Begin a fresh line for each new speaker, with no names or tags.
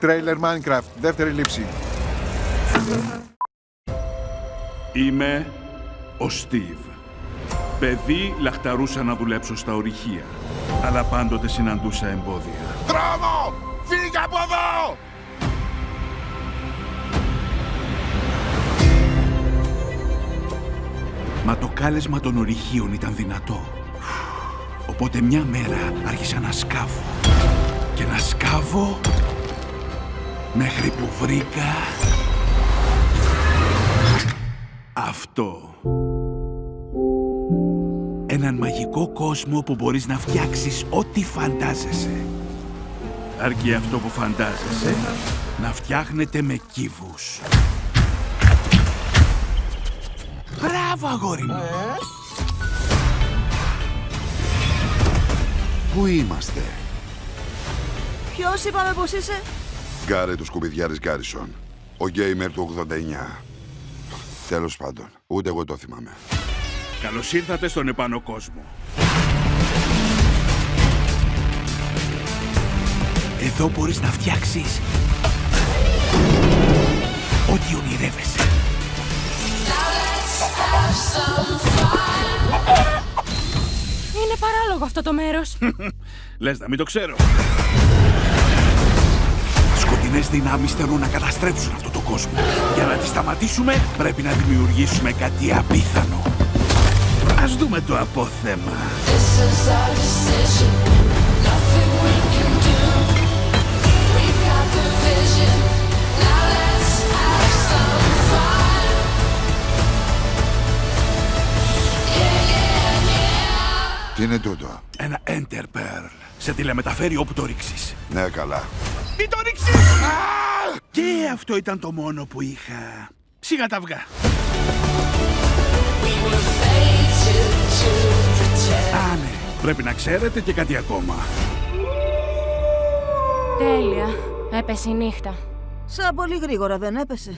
Τρέιλερ Minecraft, δεύτερη λήψη.
Είμαι ο Στίβ. Παιδί, λαχταρούσα να δουλέψω στα ορυχεία, αλλά πάντοτε συναντούσα εμπόδια.
Δρόμο! Φύγε από εδώ!
Μα το κάλεσμα των ορυχείων ήταν δυνατό. Οπότε μια μέρα άρχισα να σκάβω. Και να σκάβω μέχρι που βρήκα αυτό. Έναν μαγικό κόσμο που μπορείς να φτιάξεις ό,τι φαντάζεσαι. Αρκεί αυτό που φαντάζεσαι να φτιάχνεται με κύβους. Μπράβο, αγόρι μου!
Πού είμαστε?
Ποιος είπαμε πως είσαι?
Γκάρε του σκουπιδιάρης Γκάρισον. Ο γκέιμερ του 89. Τέλος πάντων, ούτε εγώ το θυμάμαι.
Καλώς ήρθατε στον επάνω κόσμο. Εδώ μπορείς να φτιάξεις ό,τι ονειρεύεσαι.
Είναι παράλογο αυτό το μέρος.
Λες να μην το ξέρω. Σκοτεινές δυνάμεις θέλουν να καταστρέψουν αυτό το κόσμο. Για να τις σταματήσουμε, πρέπει να δημιουργήσουμε κάτι απίθανο. Ας δούμε το απόθεμα.
Τι είναι τούτο?
Ένα Enter Pearl. Σε τηλεμεταφέρει όπου το ρίξεις.
Ναι, καλά.
Μην το ρίξεις! Και αυτό ήταν το μόνο που είχα. Σιγά τα αυγά. Α, ναι. Πρέπει να ξέρετε και κάτι ακόμα.
Τέλεια. Έπεσε η νύχτα. Σαν πολύ γρήγορα δεν έπεσε?